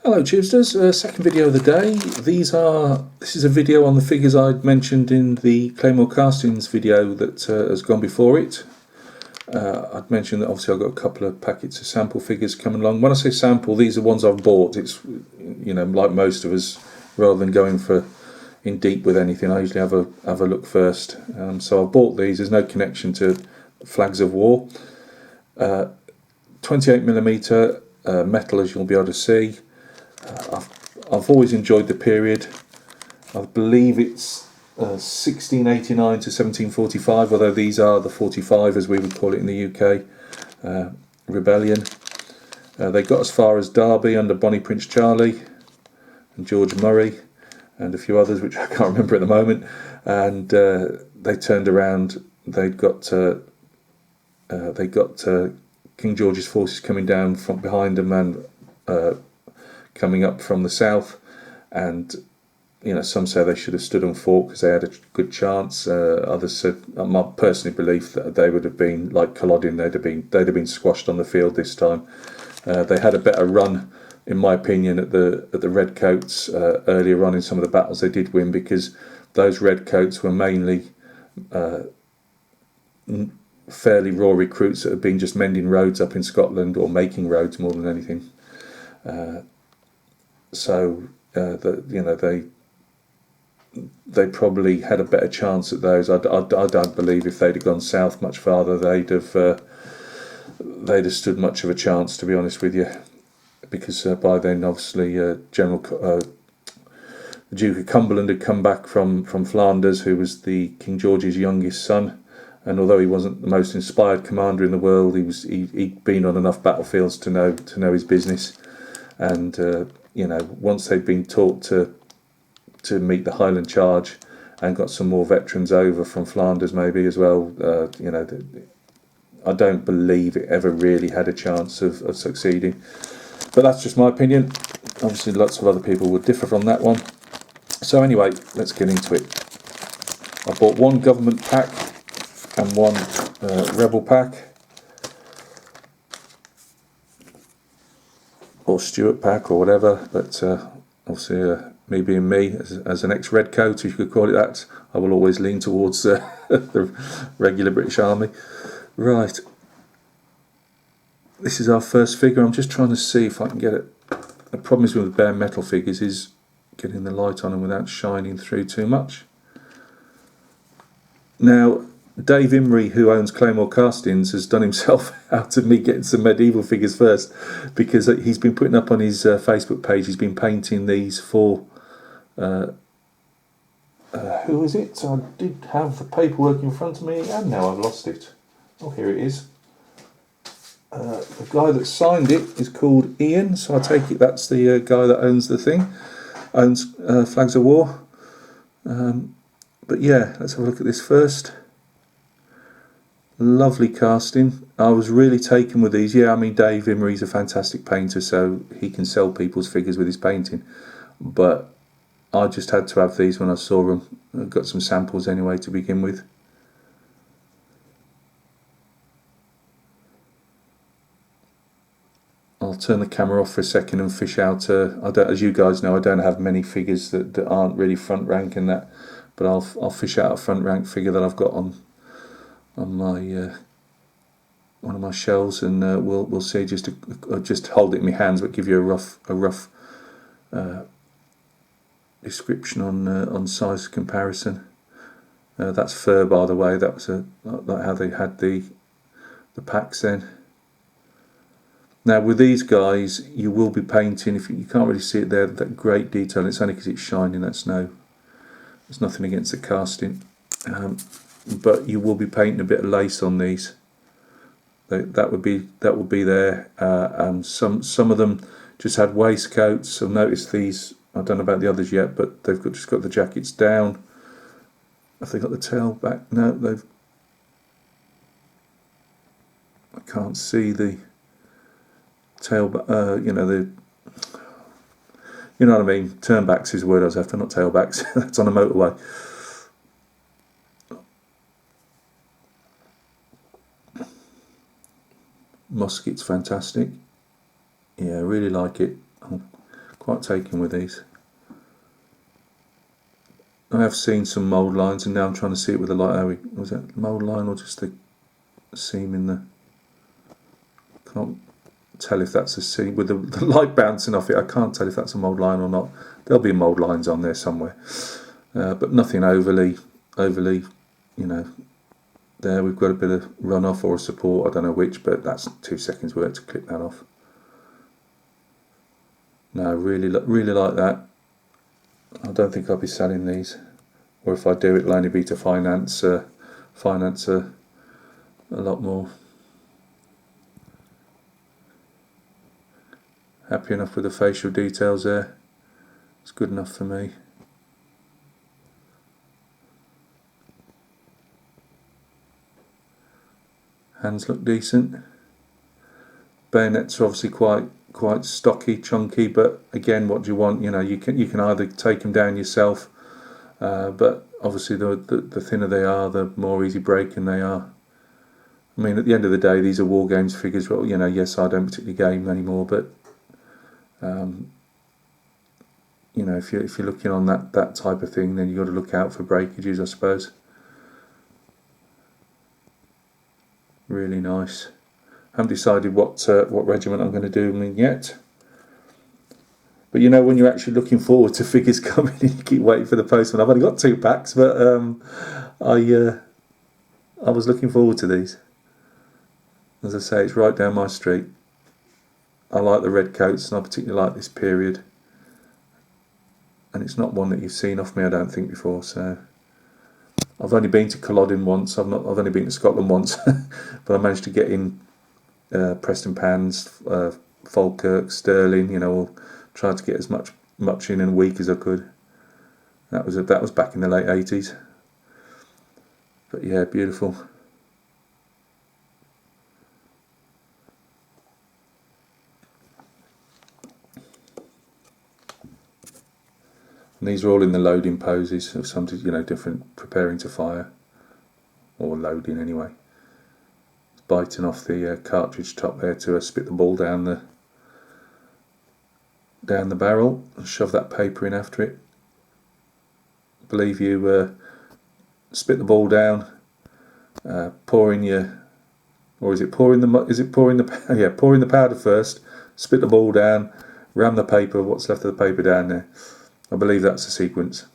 Hello Tubesters, second video of the day. This is a video on the figures I'd mentioned in the Claymore Castings video that has gone before it. I'd mentioned that obviously I've got a couple of packets of sample figures coming along. When I say sample, these are ones I've bought. It's, you know, like most of us, rather than going in deep with anything, I usually have a look first. So I've bought these. There's no connection to flags of war. 28mm metal, as you'll be able to see. I've always enjoyed the period. I believe it's 1689 to 1745, although these are the 45 as we would call it in the UK. Rebellion. They got as far as Derby under Bonnie Prince Charlie and George Murray and a few others which I can't remember at the moment, and they turned around. They got King George's forces coming down from behind them and coming up from the south, and you know, some say they should have stood and fought because they had a good chance. Others said, my personal belief, that they would have been like Culloden. They'd have been squashed on the field this time. They had a better run, in my opinion, at the Redcoats earlier on in some of the battles they did win, because those Redcoats were mainly fairly raw recruits that had been just mending roads up in Scotland, or making roads more than anything. They probably had a better chance at those. I don't believe if they'd have gone south much farther, they'd have stood much of a chance, to be honest with you, because by then obviously the Duke of Cumberland had come back from Flanders, who was the King George's youngest son, and although he wasn't the most inspired commander in the world, he'd been on enough battlefields to know his business. And you know, once they'd been taught to meet the Highland Charge and got some more veterans over from Flanders maybe as well, you know, I don't believe it ever really had a chance of succeeding. But that's just my opinion. Obviously lots of other people would differ from that one. So anyway, let's get into it. I bought one government pack and one rebel pack, or Stuart pack, or whatever, but obviously me being me, as an ex-redcoat, if you could call it that, I will always lean towards the regular British Army. Right, this is our first figure. I'm just trying to see if I can get it. The problem is with bare metal figures is getting the light on them without shining through too much. Now, Dave Imrie, who owns Claymore Castings, has done himself out of me getting some medieval figures first, because he's been putting up on his Facebook page, he's been painting these for who is it? I did have the paperwork in front of me and now I've lost it. Oh, here it is. The guy that signed it is called Ian, so I take it that's the guy that owns the thing, owns Flags of War. But yeah, let's have a look at this first. Lovely casting. I was really taken with these. Yeah, I mean, Dave Imrie's a fantastic painter, so he can sell people's figures with his painting, but I just had to have these when I saw them. I got some samples anyway to begin with. I'll turn the camera off for a second and fish out. As you guys know, I don't have many figures that aren't really front rank and that, but I'll fish out a front rank figure that I've got on my one of my shelves, and we'll see. Just hold it in my hands, but give you a rough description on size comparison. That's fur, by the way. That was how they had the packs then. Now with these guys, you will be painting. If you can't really see it there, that great detail. It's only because it's shining. There's nothing against the casting, but you will be painting a bit of lace on these. That would be there. Some of them just had waistcoats. So notice these. I don't know about the others yet, but they've just got the jackets down. Have they got the tail back? No, I can't see the tail back. You know what I mean. Turnbacks is the word I was after, not tailbacks. That's on a motorway. Musket's fantastic. Yeah, I really like it. I'm quite taken with these. I have seen some mould lines, and now I'm trying to see it with the light. Was it mould line or just the seam in the... Can't tell if that's a seam with the light bouncing off it. I can't tell if that's a mould line or not. There'll be mould lines on there somewhere, but nothing overly, you know. There we've got a bit of runoff or a support. I don't know which, but that's 2 seconds work to clip that off. No, really like that. I don't think I'll be selling these, or if I do, it'll only be to finance a lot more. Happy enough with the facial details there. It's good enough for me. Hands look decent. Bayonets are obviously quite stocky, chunky, but again, what do you want? You know, you can either take them down yourself, but obviously the thinner they are, the more easy breaking they are. I mean, at the end of the day, these are war games figures. Well, you know, yes, I don't particularly game anymore, but you know, if you're looking on that type of thing, then you've got to look out for breakages, I suppose. Really nice. Haven't decided what regiment I'm going to do them in yet. But you know, when you're actually looking forward to figures coming in, you keep waiting for the postman. I've only got 2 packs, but I was looking forward to these. As I say, it's right down my street. I like the red coats, and I particularly like this period. And it's not one that you've seen off me, I don't think, before. So I've only been to Culloden once. I've only been to Scotland once, but I managed to get in Preston Pans, Falkirk, Stirling. You know, tried to get as much in a week as I could. That was back in the late 80s. But yeah, beautiful. And these are all in the loading poses of some, you know, different, preparing to fire, or loading anyway. It's biting off the cartridge top there to spit the ball down the barrel and shove that paper in after it. I believe you spit the ball down, pour in your, or is it pouring the yeah, pouring the powder first, spit the ball down, ram the paper, what's left of the paper down there. I believe that's the sequence.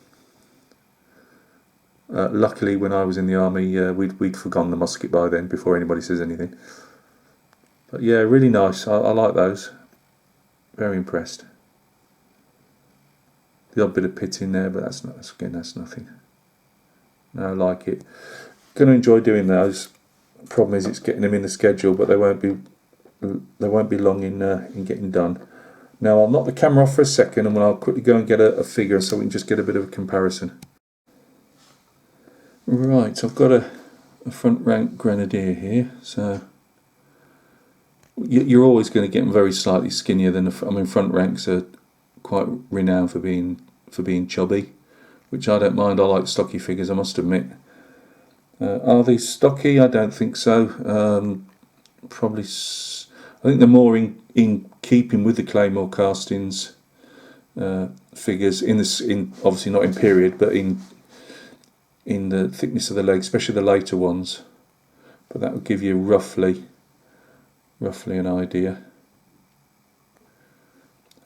Luckily, when I was in the army, we'd forgotten the musket by then, before anybody says anything. But yeah, really nice. I like those. Very impressed. The odd bit of pit in there, but that's nothing. No, I like it. Going to enjoy doing those. The problem is it's getting them in the schedule, but they won't be long in getting done. Now I'll knock the camera off for a second, and I'll quickly go and get a figure so we can just get a bit of a comparison. Right, I've got a front rank grenadier here, so you're always going to get them very slightly skinnier than front ranks are quite renowned for being chubby, which I don't mind. I like stocky figures, I must admit. Are these stocky? I don't think so. Probably. I think they're more in keeping with the Claymore castings figures in obviously not in period, but in the thickness of the leg, especially the later ones. But that would give you roughly an idea.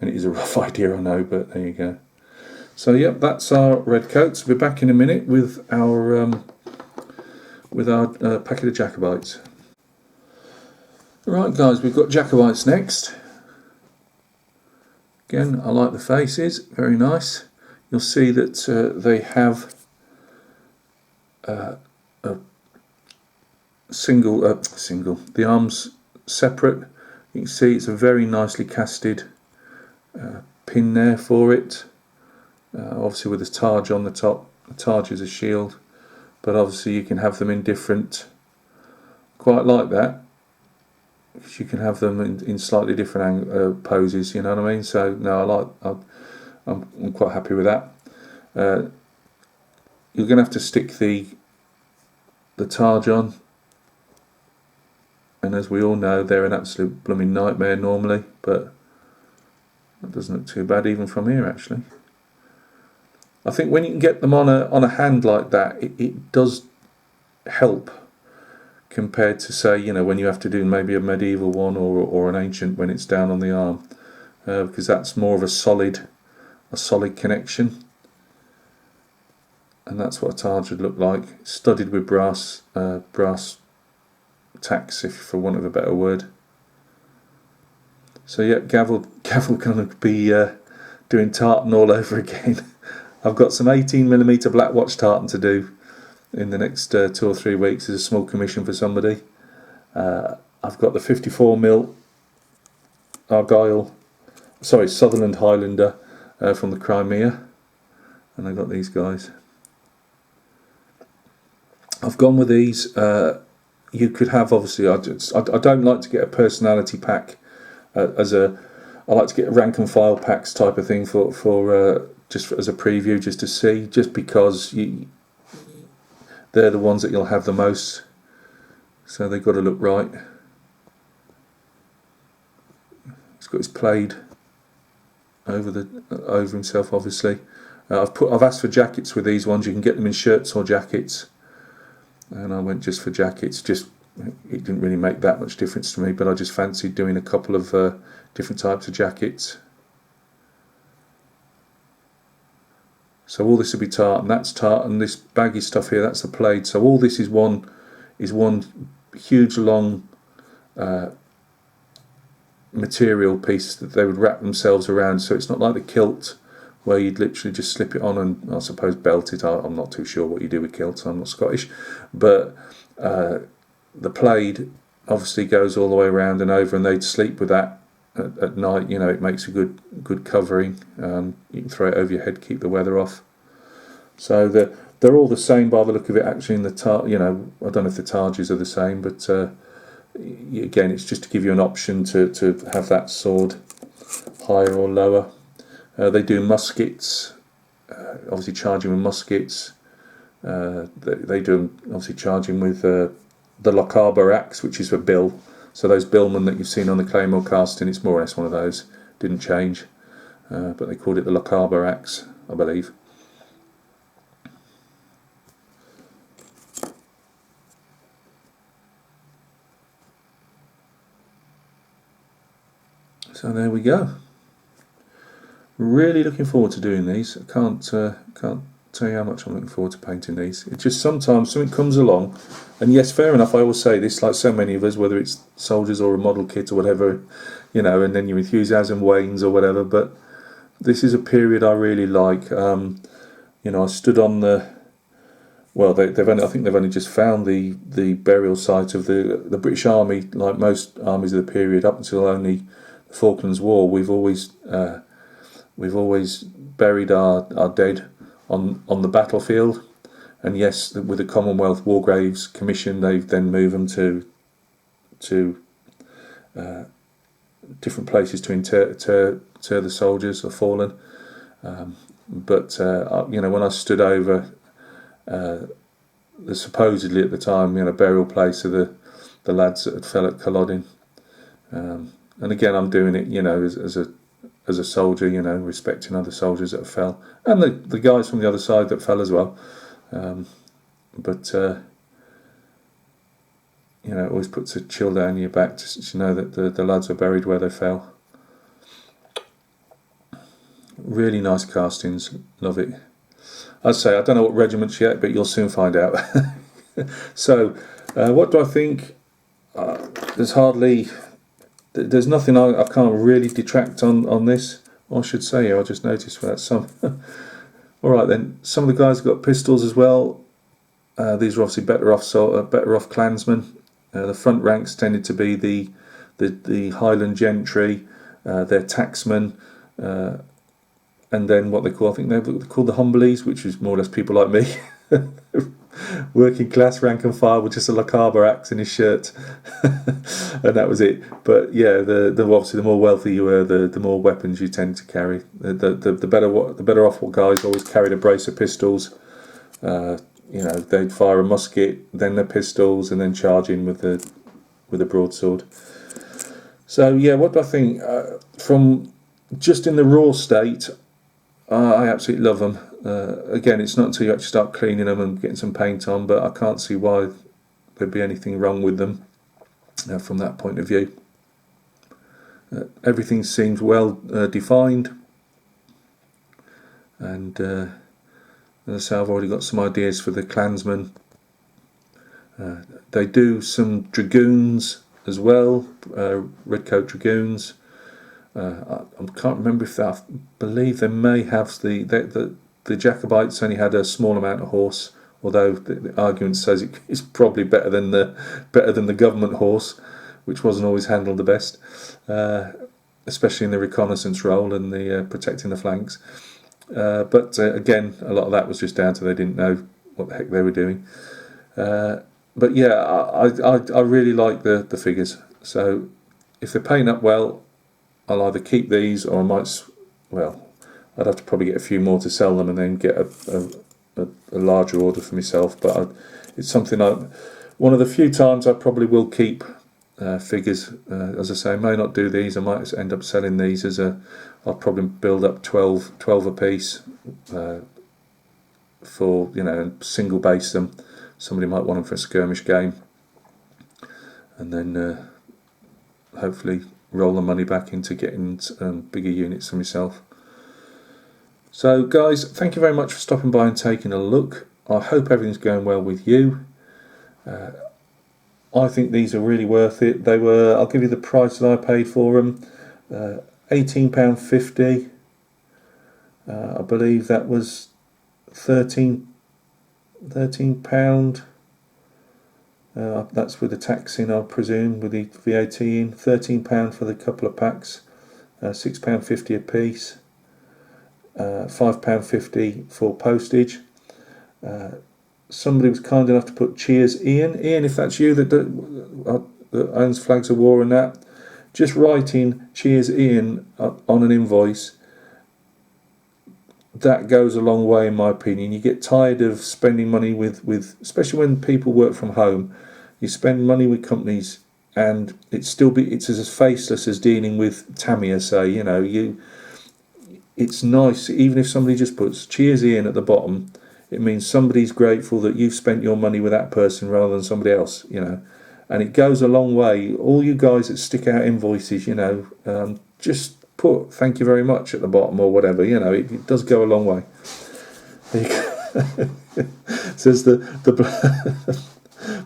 And it is a rough idea, I know, but there you go. So yep, that's our red coats. We'll be back in a minute with our packet of Jacobites. Right guys, we've got Jacobites next. Again, I like the faces, very nice. You'll see that they have a single, the arms separate. You can see it's a very nicely casted pin there for it. Obviously with a targe on the top. The targe is a shield, but obviously you can have them in different, quite like that. You can have them in slightly different poses, you know what I mean? So no, I'm quite happy with that. You're going to have to stick the targe on, and as we all know, they're an absolute blooming nightmare normally, but That doesn't look too bad even from here, actually. I think when you can get them on a hand like that, it does help compared to, say, you know, when you have to do maybe a medieval one or an ancient when it's down on the arm, because that's more of a solid connection, and that's what a targe would look like, studded with brass tacks, if for want of a better word. So yeah, Gavin going to be doing tartan all over again. I've got some 18mm black watch tartan to do in the next 2 or 3 weeks as a small commission for somebody. I've got the 54mm Sutherland Highlander from the Crimea, and I've got these guys. I've gone with these. You could have, obviously, I don't like to get a personality pack I like to get rank and file packs type of thing for just as a preview, just to see, just because they're the ones that you'll have the most, so they've got to look right. He's got his plaid over himself, obviously. I've asked for jackets with these ones. You can get them in shirts or jackets, and I went just for jackets. It didn't really make that much difference to me, but I just fancied doing a couple of different types of jackets. So all this will be tartan. That's tartan. This baggy stuff here, that's the plaid. So all this is one huge long material piece that they would wrap themselves around. So it's not like the kilt where you'd literally just slip it on and, I suppose, belt it. I'm not too sure what you do with kilts. I'm not Scottish, but the plaid obviously goes all the way around and over, and they'd sleep with that at night. You know, it makes a good covering. You can throw it over your head, keep the weather off. So they're all the same by the look of it. Actually, in the you know, I don't know if the targes are the same, but again, it's just to give you an option to have that sword higher or lower. They do muskets, obviously charging with muskets. They do obviously charging with the Lochaber axe, which is for bill. So those billmen that you've seen on the Claymore casting, it's more or less one of those. Didn't change, but they called it the Lochaber axe, I believe. So there we go. Really looking forward to doing these. I can't tell you how much I'm looking forward to painting these. It's just sometimes something comes along, and yes, fair enough, I always say this, like so many of us, whether it's soldiers or a model kit or whatever, you know, and then your enthusiasm wanes or whatever, but this is a period I really like. You know, I stood on the, well, I think they've only just found the burial site of the British Army. Like most armies of the period, up until only the Falklands War, we've always buried our dead on the battlefield. And yes, with the Commonwealth War Graves Commission, they've then moved them to different places to inter the soldiers who have fallen. But you know, when I stood over the supposedly at the time, you know, burial place of the lads that had fell at Culloden, and again, I'm doing it, you know, as a soldier, you know, respecting other soldiers that fell, and the guys from the other side that fell as well. But you know, it always puts a chill down your back to know that the lads were buried where they fell. Really nice castings, love it. I'd say I don't know what regiments yet, but you'll soon find out. So, what do I think? There's nothing I can't really detract on this. Or I should say, I just noticed that some. All right then, some of the guys have got pistols as well. These are obviously better off clansmen. The front ranks tended to be the Highland gentry, their tacksmen, and then what they call, I think they're called the Humblies, which is more or less people like me. Working class, rank and file, with just a Lochaber axe in his shirt, and that was it. But yeah, obviously the more wealthy you were, the more weapons you tend to carry. The better off guys always carried a brace of pistols. You know, they'd fire a musket, then their pistols, and then charge in with a broadsword. So yeah, what do I think? From just in the raw state, I absolutely love them. Again, it's not until you actually start cleaning them and getting some paint on, but I can't see why there'd be anything wrong with them from that point of view. Everything seems well defined, and as I say, I've already got some ideas for the clansmen. They do some dragoons as well, redcoat dragoons. I can't remember if I believe they may have the Jacobites only had a small amount of horse, although the argument says it's probably better than the government horse, which wasn't always handled the best, especially in the reconnaissance role and the protecting the flanks. But again, a lot of that was just down to they didn't know what the heck they were doing. But yeah, I really like the figures. So if they paint up well, I'll either keep these, or I might, well, I'd have to probably get a few more to sell them and then get a larger order for myself. But it's something one of the few times I probably will keep figures. As I say, I may not do these. I might end up selling these I'll probably build up 12 a piece for, and single base them. Somebody might want them for a skirmish game, and then hopefully roll the money back into getting bigger units for myself. So guys, thank you very much for stopping by and taking a look. I hope everything's going well with you. I think these are really worth it. They were, I'll give you the price that I paid for them, £18.50. I believe that was £13. That's with the tax in, I presume, with the VAT in. £13 for the couple of packs, £6.50 a piece, £5.50 for postage. Somebody was kind enough to put cheers, Ian, if that's you that owns Flags of War and that, just writing cheers, Ian on an invoice, that goes a long way in my opinion. You get tired of spending money with especially when people work from home. You spend money with companies and it's as faceless as dealing with Tamiya, say. It's nice even if somebody just puts cheers, Ian at the bottom. It means somebody's grateful that you've spent your money with that person rather than somebody else, and it goes a long way. All you guys that stick out invoices, just put thank you very much at the bottom or whatever, it does go a long way. There you go. Says the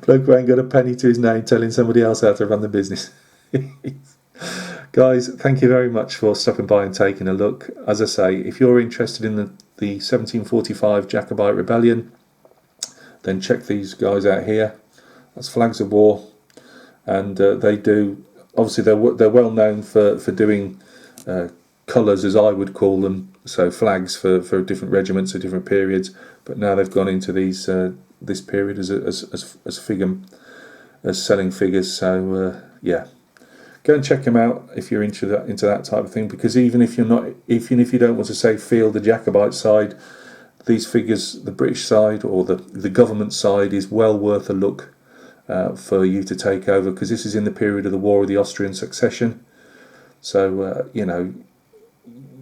bloke who ain't got a penny to his name telling somebody else how to run the business. Guys, thank you very much for stopping by and taking a look. As I say, if you're interested in the 1745 Jacobite Rebellion, then check these guys out here. That's Flags of War, and they do, obviously they're well known for doing colours, as I would call them, so flags for different regiments at different periods, but now they've gone into these this period as selling figures. So yeah, go and check them out if you're into that type of thing, because even if you don't want to say feel the Jacobite side, these figures, the British side or the government side, is well worth a look for you to take over, because this is in the period of the War of the Austrian Succession. So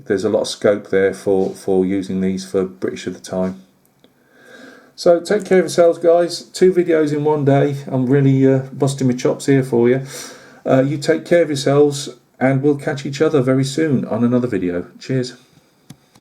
there's a lot of scope there for using these for British at the time. So take care of yourselves, guys. 2 videos in one day. I'm really busting my chops here for you. You take care of yourselves, and we'll catch each other very soon on another video. Cheers.